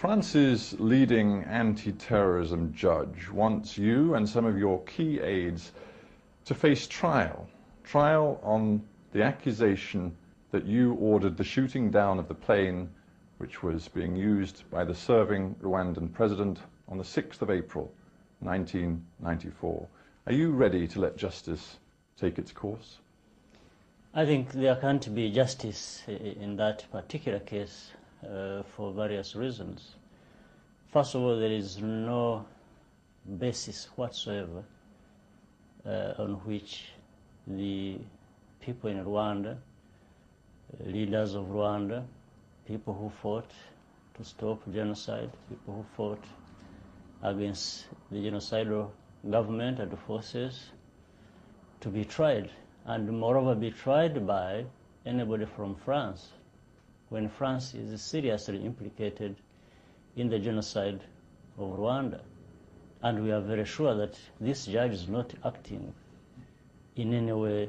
France's leading anti-terrorism judge wants you and some of your key aides to face trial on the accusation that you ordered the shooting down of the plane which was being used by the serving Rwandan president on the 6th of April, 1994. Are you ready to let justice take its course? I think there can't be justice in that particular case for various reasons. First of all, there is no basis whatsoever on which the people in Rwanda, leaders of Rwanda, people who fought to stop genocide, people who fought against the genocidal government and the forces, to be tried, and moreover be tried by anybody from France, when France is seriously implicated in the genocide of Rwanda. And we are very sure that this judge is not acting in any way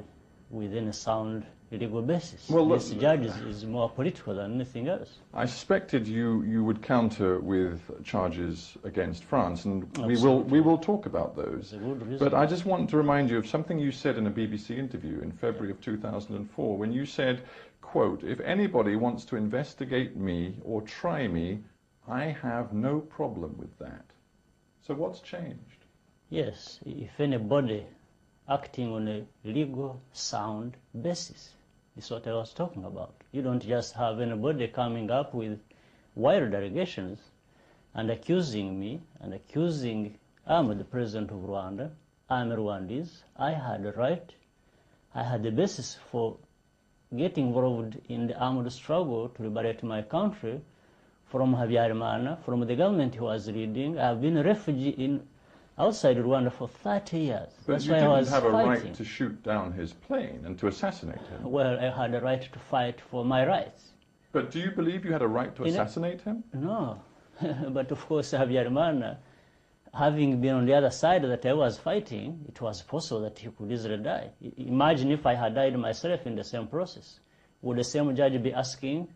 with any sound legal basis. Well, this judge is more political than anything else. I suspected you would counter with charges against France, and we will talk about those. But I just want to remind you of something you said in a BBC interview in February of 2004, when you said, quote, "If anybody wants to investigate me or try me, I have no problem with that." So what's changed? Yes, if anybody acting on a legal sound basis is what I was talking about. You don't just have anybody coming up with wild allegations and accusing me and accusing I'm the president of Rwanda, I'm a Rwandese, I had a right, I had the basis for getting involved in the armed struggle to liberate my country from Habyarimana, from the government he was leading. I have been a refugee outside Rwanda for 30 years. But That's you why didn't I was have a fighting. right to shoot down his plane and to assassinate him. Well, I had a right to fight for my rights. But do you believe you had a right to assassinate him? No. But of course, Habyarimana, having been on the other side that I was fighting, it was possible that he could easily die. Imagine if I had died myself in the same process. Would the same judge be asking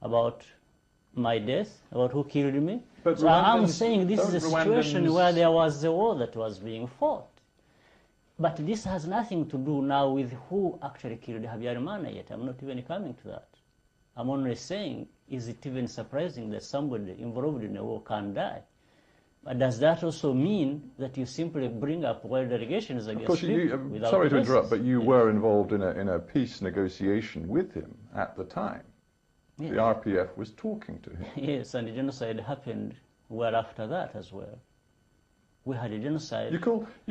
about my death, about who killed me? But so I'm saying this is a situation where there was a war that was being fought. But this has nothing to do now with who actually killed Habyarimana yet. I'm not even coming to that. I'm only saying, is it even surprising that somebody involved in a war can die? But does that also mean that you simply bring up wild allegations against people without sorry to basis? interrupt, but you were involved in a peace negotiation with him at the time. Yes. The RPF was talking to him. Yes, and the genocide happened well after that as well. We had a genocide. You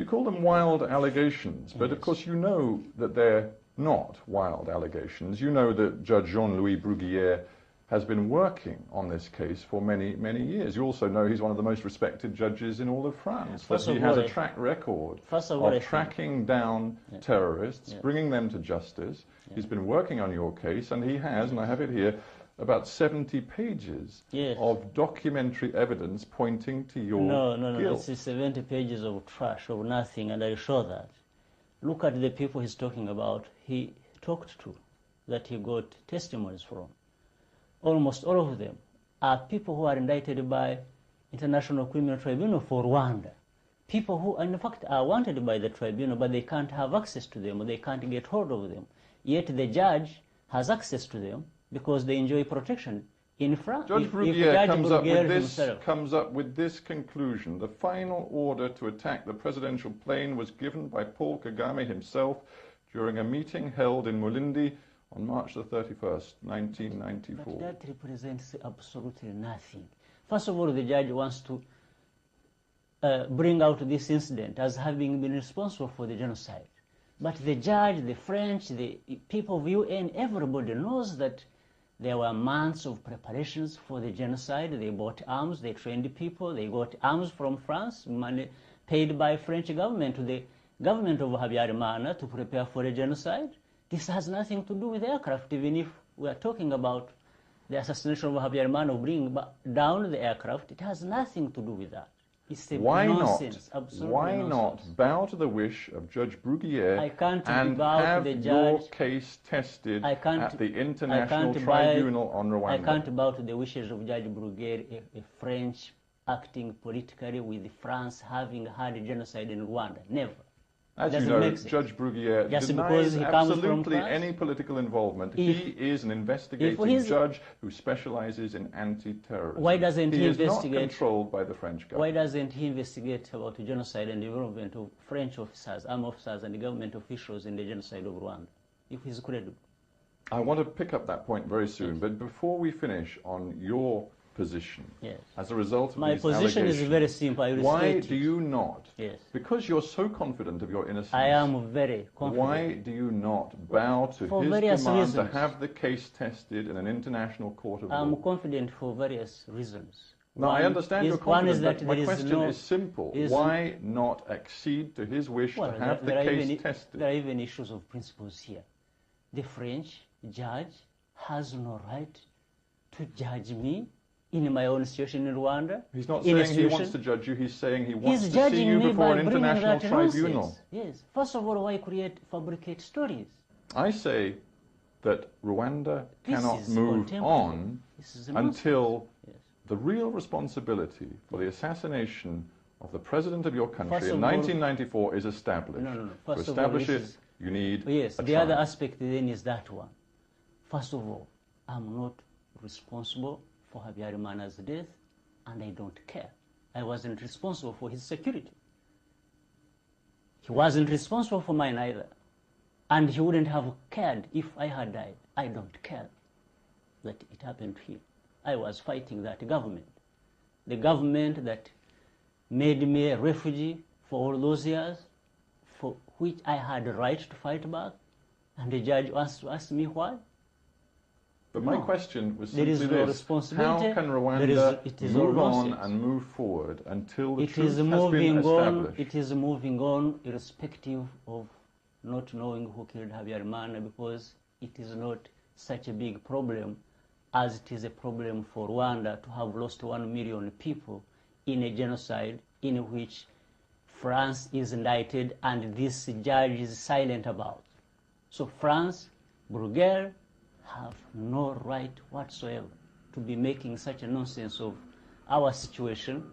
call them wild allegations, but yes. Of course you know that they're not wild allegations. You know that Judge Jean-Louis Bruguière has been working on this case for many, many years. You also know he's one of the most respected judges in all of France. That he has a track record of tracking down terrorists, bringing them to justice. He's been working on your case, and he has, and I have it here, about 70 pages of documentary evidence pointing to your guilt. No, this is 70 pages of trash, of nothing, and I show that. Look at the people he's talking about, he talked to, that he got testimonies from. Almost all of them are people who are indicted by International Criminal Tribunal for Rwanda. People who, in fact, are wanted by the tribunal, but they can't have access to them, or they can't get hold of them. Yet the judge has access to them because they enjoy protection in France. Judge Bruguière comes up with this conclusion. The final order to attack the presidential plane was given by Paul Kagame himself during a meeting held in Mulindi on March the 31st, 1994. But that represents absolutely nothing. First of all, the judge wants to bring out this incident as having been responsible for the genocide. But the judge, the French, the people of UN, everybody knows that there were months of preparations for the genocide. They bought arms, they trained people, they got arms from France, money paid by French government to the government of Habyarimana to prepare for the genocide. This has nothing to do with aircraft, even if we are talking about the assassination of Habyarimana, bringing down the aircraft. It has nothing to do with that. It's a why nonsense, not? absolutely Why nonsense. not bow to the wish of Judge Bruguiere I can't and bow to have the your judge. case tested I can't- at the I International can't Tribunal on I Rwanda? can't bow to the wishes of Judge Bruguiere, a French acting politically with France having had a genocide in Rwanda. Never. As you Doesn't know, make sense. Judge Bruguiere Just denies because he comes from absolutely France? any political involvement. He is an investigating he's- judge who specializes in anti-terrorism. Why doesn't he is investigate- not controlled by the French Why government. doesn't he investigate about the genocide and the involvement of French officers, armed officers, and the government officials in the genocide of Rwanda, if he's credible? I want to pick up that point very soon, but before we finish on your position, Yes. as a result of My these position is allegations, very simple. I will why state do it. you not, Yes. because you're so confident of your innocence, I am very confident. why do you not bow to For his various demand to reasons. have the case tested in an international court of I'm law? confident for various reasons. No, I understand you're One is confident, that but my there is question no- is simple. is- Why not accede to his wish Well, to have the there are case even- tested? There are even issues of principles here. The French judge has no right to judge me in my own situation in Rwanda. He's not in a saying he wants situation- to judge you, he's saying he He's wants to see judging you me before by an bringing international that tribunal. nonsense. Yes. First of all, why fabricate stories? I say that Rwanda This cannot is move contemporary. on This is nonsense. until Yes. the real responsibility for the assassination of the president of your country First in of all- 1994 is established. No. To First of all, establish this it, is- you need Yes, a the other trial. aspect then is that one. First of all, I'm not responsible for Habyarimana's death, and I don't care. I wasn't responsible for his security. He wasn't responsible for mine either. And he wouldn't have cared if I had died. I don't care that it happened to him. I was fighting that government. The government that made me a refugee for all those years, for which I had a right to fight back, and the judge wants to ask me why? But my No. question was There simply is no this: responsibility. how can There Rwanda is- it is all move on nonsense. and move forward until the It truth is has been moving on. established? It is moving on, irrespective of not knowing who killed Habyarimana, because it is not such a big problem as it is a problem for Rwanda to have lost 1 million people in a genocide in which France is indicted and this judge is silent about. So France, Bruguiere, have no right whatsoever to be making such a nonsense of our situation.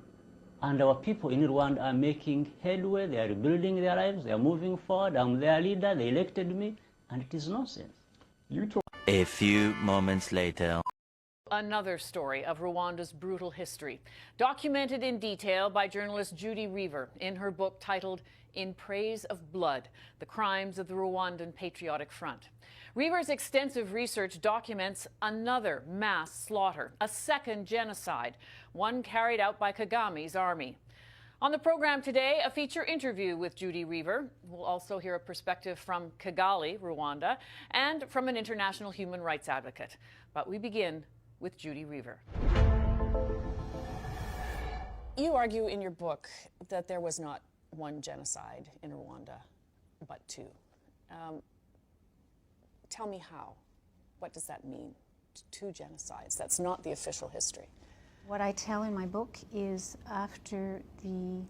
And our people in Rwanda are making headway, they are rebuilding their lives, they are moving forward. I'm their leader, they elected me, and it is nonsense. You talk A few moments later. Another story of Rwanda's brutal history, documented in detail by journalist Judy Reaver in her book titled In Praise of Blood, The Crimes of the Rwandan Patriotic Front. Reaver's extensive research documents another mass slaughter, a second genocide, one carried out by Kagame's army. On the program today, a feature interview with Judy Reaver. We'll also hear a perspective from Kigali, Rwanda, and from an international human rights advocate. But we begin with Judy Reaver. You argue in your book that there was not one genocide in Rwanda, but two. Tell me how. What does that mean? Two genocides. That's not the official history. What I tell in my book is after the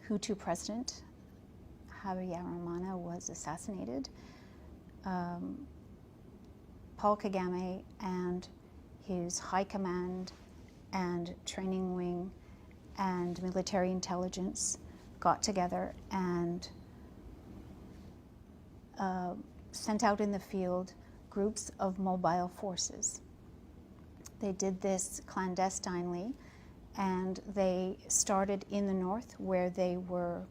Hutu president, Habyarimana, was assassinated, Paul Kagame and his high command and training wing and military intelligence got together and sent out in the field groups of mobile forces. They did this clandestinely, and they started in the north where they were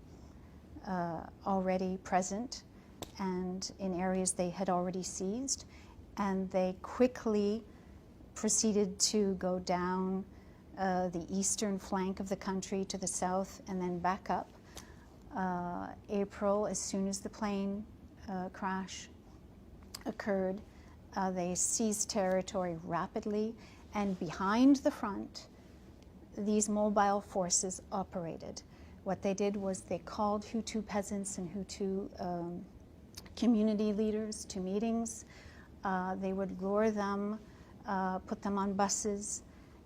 already present and in areas they had already seized, and they quickly proceeded to go down the eastern flank of the country to the south and then back up. April, as soon as the plane crash occurred, they seized territory rapidly, and behind the front, these mobile forces operated. What they did was they called Hutu peasants and Hutu community leaders to meetings. They would lure them, put them on buses.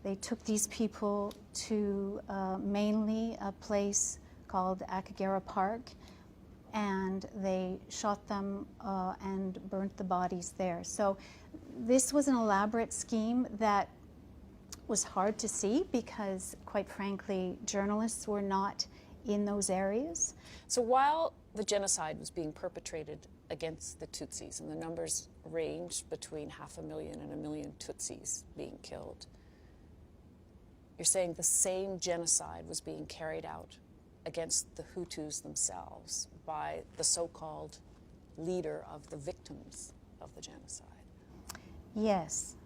They took these people to mainly a place called Akagera Park, and they shot them and burnt the bodies there. So this was an elaborate scheme that was hard to see because, quite frankly, journalists were not in those areas. So while the genocide was being perpetrated against the Tutsis, and the numbers ranged between 500,000 and 1 million Tutsis being killed, you're saying the same genocide was being carried out against the Hutus themselves by the so-called leader of the victims of the genocide. Yes.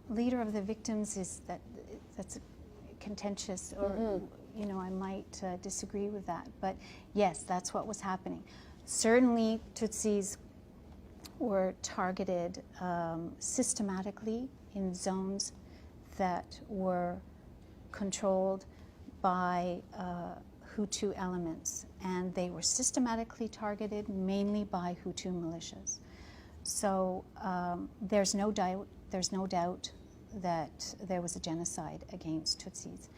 Leader of the victims that's contentious, or you know, I might disagree with that, but yes, that's what was happening. Certainly Tutsis were targeted systematically in zones that were controlled by Hutu elements, and they were systematically targeted mainly by Hutu militias. So there's no doubt that there was a genocide against Tutsis.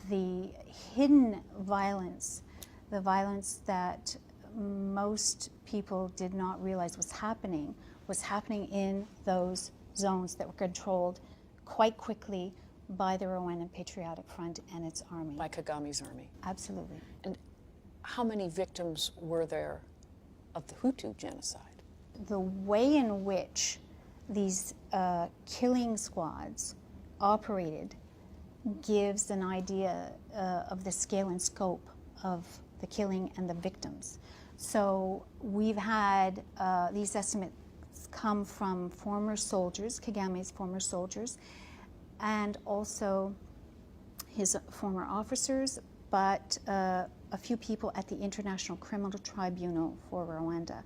The hidden violence, the violence that most people did not realize was happening in those zones that were controlled quite quickly by the Rwandan Patriotic Front and its army. By Kagame's army. Absolutely. And how many victims were there of the Hutu genocide? The way in which these killing squads operated gives an idea of the scale and scope of the killing and the victims. So we've had these estimates come from former soldiers, Kagame's former soldiers, and also his former officers, but a few people at the International Criminal Tribunal for Rwanda.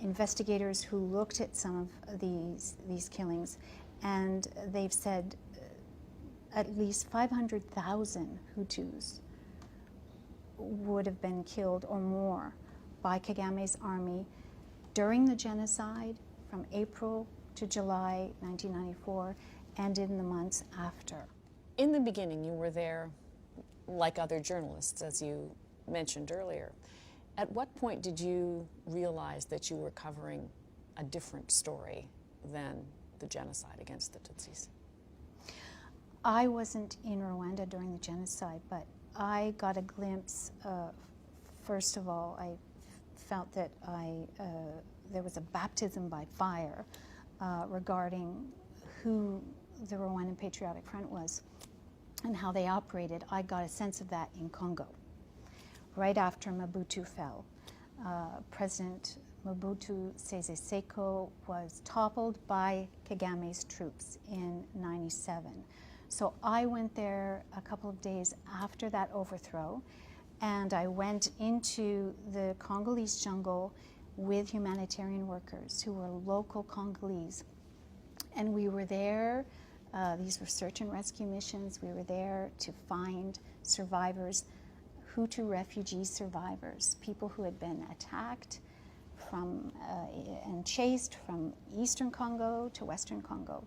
Investigators who looked at some of these killings, and they've said at least 500,000 Hutus would have been killed or more by Kagame's army during the genocide from April to July 1994 and in the months after. In the beginning, you were there like other journalists, as you mentioned earlier. At what point did you realize that you were covering a different story than the genocide against the Tutsis? I wasn't in Rwanda during the genocide, but I got a glimpse. First of all, I felt that there was a baptism by fire regarding who the Rwandan Patriotic Front was and how they operated. I got a sense of that in Congo. Right after Mobutu fell, President Mobutu Sese Seko was toppled by Kagame's troops in '97. So I went there a couple of days after that overthrow, and I went into the Congolese jungle with humanitarian workers who were local Congolese. And we were there, these were search and rescue missions, we were there to find survivors, Hutu refugee survivors, people who had been attacked and chased from eastern Congo to western Congo.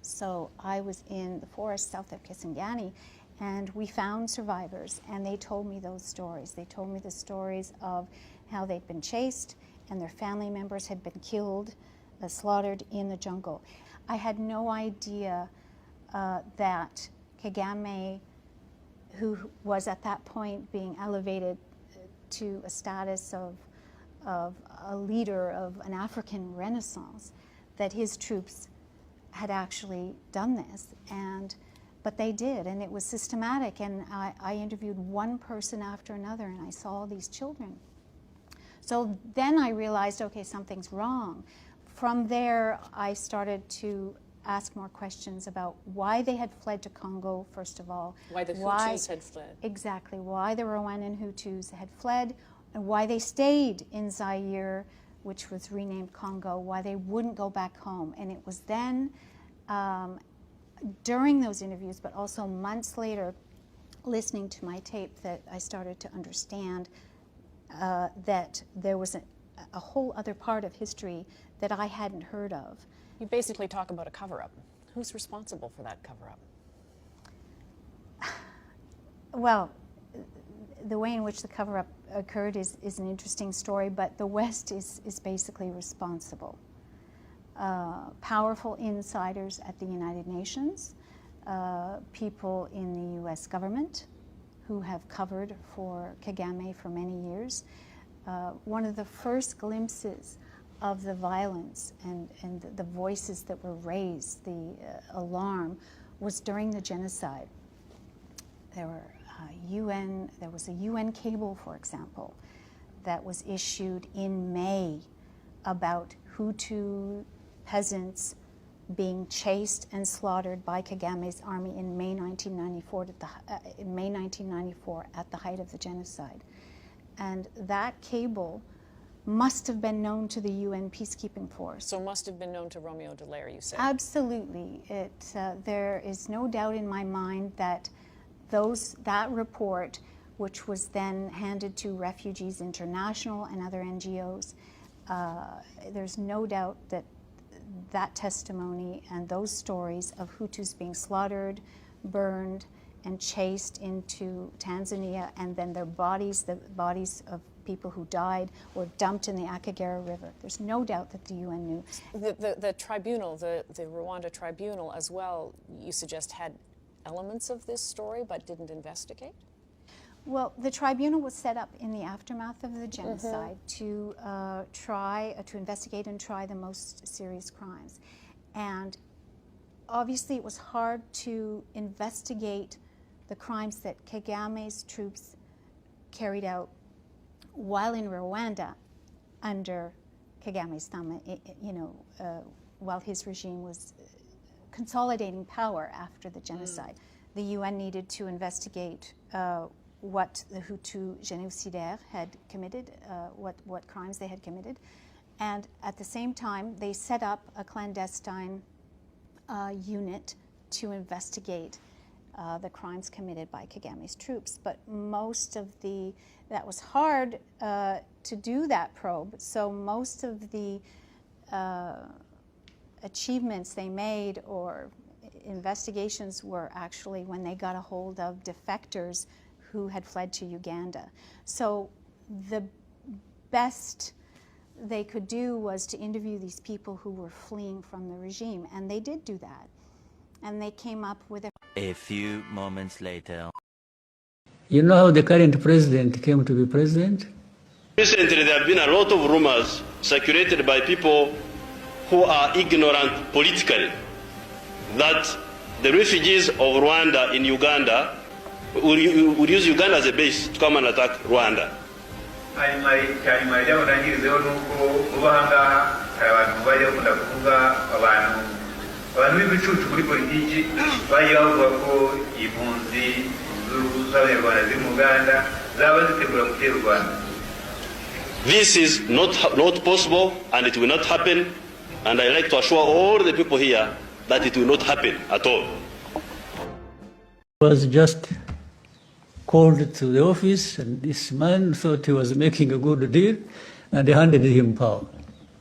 So I was in the forest south of Kisangani, and we found survivors, and they told me those stories. They told me the stories of how they'd been chased and their family members had been killed, slaughtered in the jungle. I had no idea that Kagame, who was at that point being elevated to a status of a leader of an African Renaissance, that his troops had actually done this, but they did, and it was systematic, and I interviewed one person after another, and I saw all these children. So then I realized, okay, something's wrong. From there, I started to ask more questions about why they had fled to Congo, first of all. Why the Hutus had fled. Exactly, why the Rwandan Hutus had fled, and why they stayed in Zaire, which was renamed Congo, why they wouldn't go back home. And it was then, during those interviews, but also months later, listening to my tape, that I started to understand that there was a whole other part of history that I hadn't heard of. You basically talk about a cover-up. Who's responsible for that cover-up? Well, the way in which the cover-up occurred is an interesting story, but the West is basically responsible. Powerful insiders at the United Nations, people in the US government who have covered for Kagame for many years. One of the first glimpses of the violence and the voices that were raised, the alarm, was during the genocide. There was a UN cable, for example, that was issued in May about Hutu peasants being chased and slaughtered by Kagame's army in May 1994 at the height of the genocide. And that cable must have been known to the UN peacekeeping force. So must have been known to Romeo Dallaire, you say? Absolutely. There is no doubt in my mind that that report, which was then handed to Refugees International and other NGOs, there's no doubt that that testimony and those stories of Hutus being slaughtered, burned, and chased into Tanzania, and then their bodies, the bodies of people who died, were dumped in the Akagera River. There's no doubt that the UN knew. The tribunal, the Rwanda tribunal as well, you suggest had elements of this story but didn't investigate? Well, the tribunal was set up in the aftermath of the genocide to to investigate and try the most serious crimes. And obviously it was hard to investigate the crimes that Kagame's troops carried out while in Rwanda under Kagame's thumb, while his regime was consolidating power after the genocide. The UN needed to investigate what the Hutu génocidaires had committed, what crimes they had committed. And at the same time, they set up a clandestine unit to investigate the crimes committed by Kagame's troops. But that was hard to do that probe, so most of the achievements they made or investigations were actually when they got a hold of defectors who had fled to Uganda. So the best they could do was to interview these people who were fleeing from the regime, and they did do that. And they came up with A few moments later. You know how the current president came to be president? Recently, there have been a lot of rumors circulated by people who are ignorant politically that the refugees of Rwanda in Uganda would use Uganda as a base to come and attack Rwanda. abantu b'ibicucu muri politiki bagiye bavuga ko impunzi z'abanyarwanda ziri mu Uganda zaba zitegura gutera u Rwanda. This is not possible, and it will not happen, and I like to assure all the people here that it will not happen at all. He was just called to the office, and this man thought he was making a good deal, and they handed him power.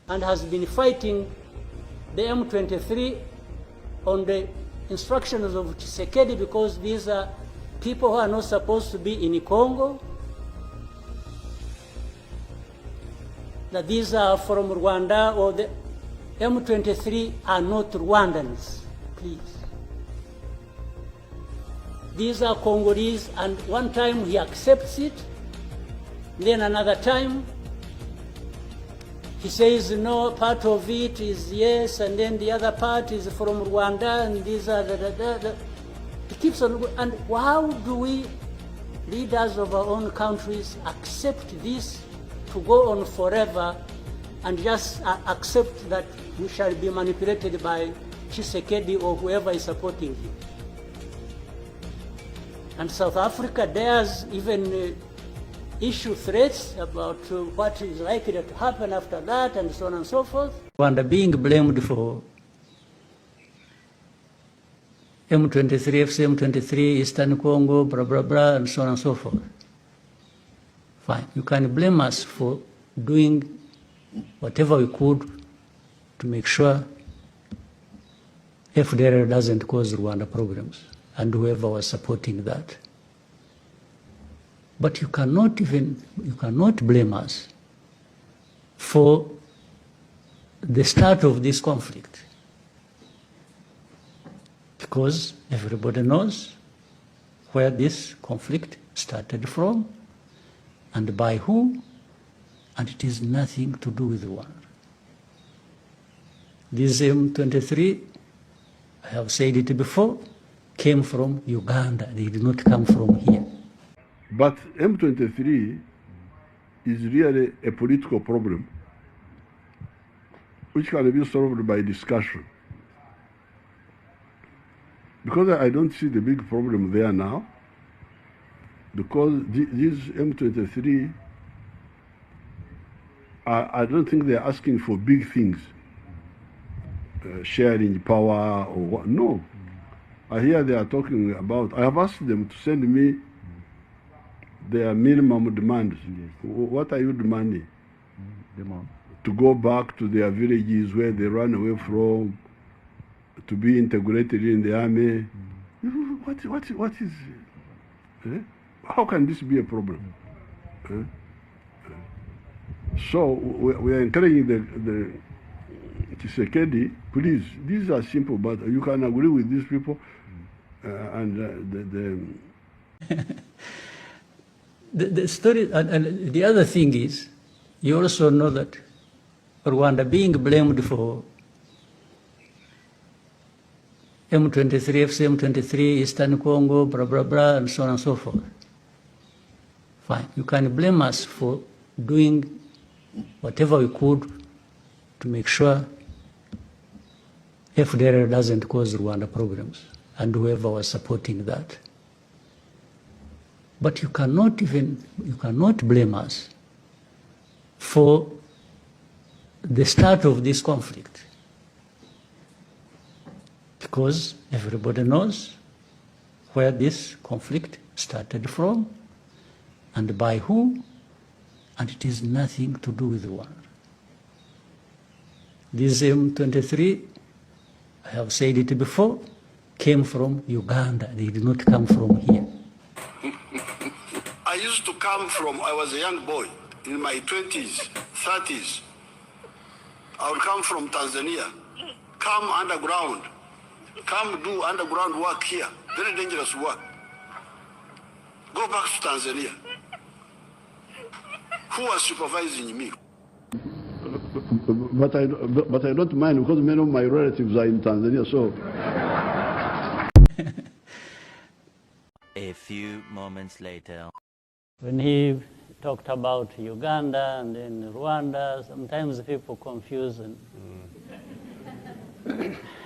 And has been fighting the M23 on the instructions of Tshisekedi, because these are people who are not supposed to be in Congo, that these are from Rwanda, or the M23 are not Rwandans, please. These are Congolese, and one time he accepts it, then another time he says, no, part of it is yes, and then the other part is from Rwanda, and these are It keeps on, and how do we, leaders of our own countries, accept this to go on forever and just accept that we shall be manipulated by Tshisekedi or whoever is supporting him? And South Africa dares even issue threats about what is likely to happen after that, and so on and so forth. Rwanda being blamed for M23, FCM23, Eastern Congo, blah, blah, blah, and so on and so forth. Fine. You can blame us for doing whatever we could to make sure FDR doesn't cause Rwanda problems, and whoever was supporting that. But you cannot blame us for the start of this conflict, because everybody knows where this conflict started from and by who, and it has nothing to do with Rwanda. This M23, I have said it before, came from Uganda. They did not come from here. But M23 is really a political problem which can be solved by discussion. Because I don't see the big problem there now, because these M23, I don't think they're asking for big things, sharing power or what. No. I hear they are talking about, I have asked them to send me their minimum demands. Yes. What are you demanding? Demand. To go back to their villages where they ran away from, to be integrated in the army. What is how can this be a problem? So we are encouraging the Tshisekedi, please, these are simple, but you can agree with these people and the story, and the other thing is, you also know that Rwanda being blamed for M23, FCM23, Eastern Congo, blah, blah, blah, and so on and so forth. Fine. You can blame us for doing whatever we could to make sure FDR doesn't cause Rwanda problems, and whoever was supporting that. But you cannot blame us for the start of this conflict, because everybody knows where this conflict started from and by who, and it has nothing to do with Rwanda. This M23, I have said it before, came from Uganda. They did not come from here. I used to come from, I was a young boy, in my 20s, 30s. I would come from Tanzania, come underground, come do underground work here, very dangerous work. Go back to Tanzania. Who was supervising me? But I don't mind, because many of my relatives are in Tanzania, so. A few moments later. When he talked about Uganda and then Rwanda, sometimes people confuse.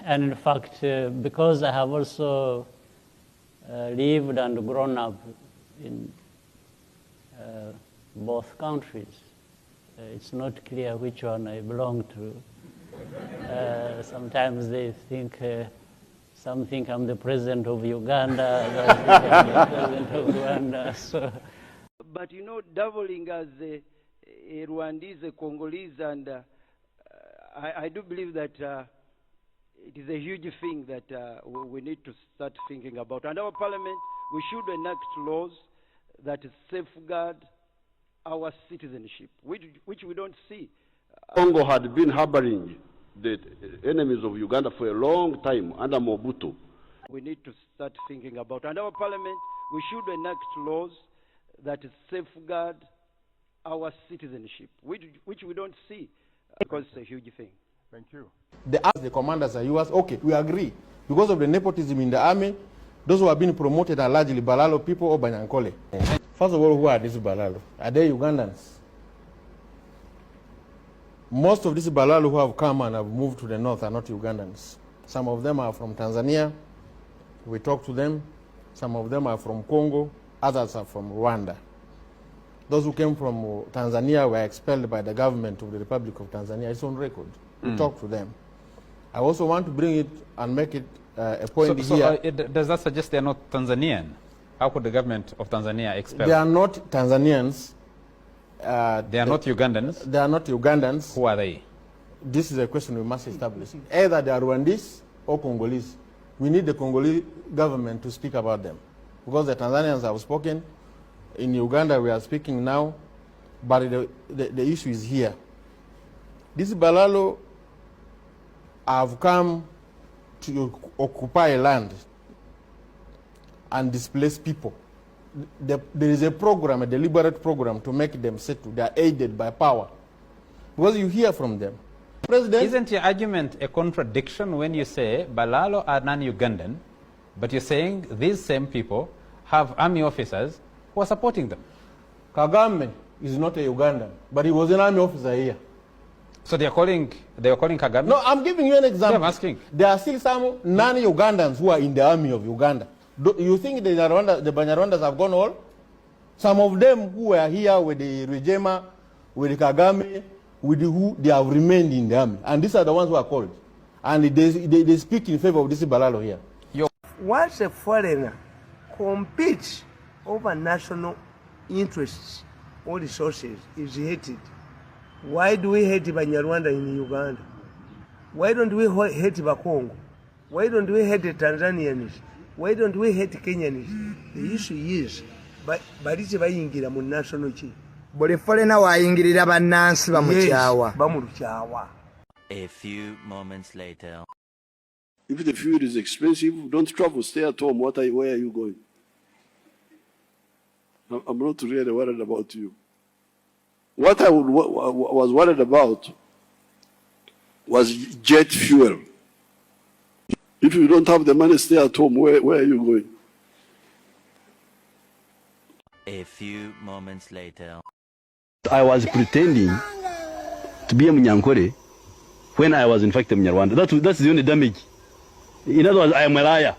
And in fact, because I have also lived and grown up in both countries, it's not clear which one I belong to. Sometimes they think, some think I'm the president of Uganda, others think I'm the president of Rwanda. So. But you know, doubling as a Rwandese, a Congolese, and I do believe that it is a huge thing that we need to start thinking about. And our parliament, we should enact laws that safeguard our citizenship, which we don't see. Congo had been harboring the enemies of Uganda for a long time under Mobutu. We need to start thinking about. And our parliament, we should enact laws that safeguard our citizenship, which we don't see, because it's a huge thing. Thank you. The commanders are yours. Okay, we agree. Because of the nepotism in the army, those who have been promoted are largely Balalo people or Banyankole. First of all, who are these Balalo? Are they Ugandans? Most of these Balalo who have come and have moved to the north are not Ugandans. Some of them are from Tanzania. We talk to them. Some of them are from Congo. Others are from Rwanda. Those who came from Tanzania were expelled by the government of the Republic of Tanzania. It's on record. We talk to them. I also want to bring it and make it a point here. Does that suggest they are not Tanzanian? How could the government of Tanzania expel? They are not Tanzanians. They are not Ugandans? They are not Ugandans. Who are they? This is a question we must establish. Either they are Rwandese or Congolese. We need the Congolese government to speak about them. Because the Tanzanians have spoken, in Uganda we are speaking now, but the issue is here. These Balalo have come to occupy land and displace people. There is a program, a deliberate program to make them settle. They are aided by power. Because you hear from them. President, isn't your argument a contradiction when you say Balalo are non-Ugandan, but you're saying these same people have army officers who are supporting them? Kagame is not a Ugandan, but he was an army officer here. So they are calling Kagame? No, I'm giving you an example. Yeah, I'm asking. There are still some non-Ugandans who are in the army of Uganda. Do you think the Banyarwandas have gone all? Some of them who were here with the Rejema, with the Kagame, with the who, they have remained in the army. And these are the ones who are called. And they speak in favor of this Balalo here. Once a foreigner competes over national interests or resources, is hated. Why do we hate Banyarwanda in Uganda? Why don't we hate Bakongo? Why don't we hate the Tanzanians? Why don't we hate Kenyans? The issue is, balize bayingira mu national chi. Buli foreigner wayingirira bannansi bamukyawa. Bamulukyawa. A few moments later. If the fuel is expensive, don't travel, stay at home. Where are you going? I'm not really worried about you. What I was worried about was jet fuel. If you don't have the money, stay at home. Where are you going? A few moments later. I was pretending to be a Munyankore when I was in fact a Mnyarwanda. That's the only damage. In other words, I am a liar.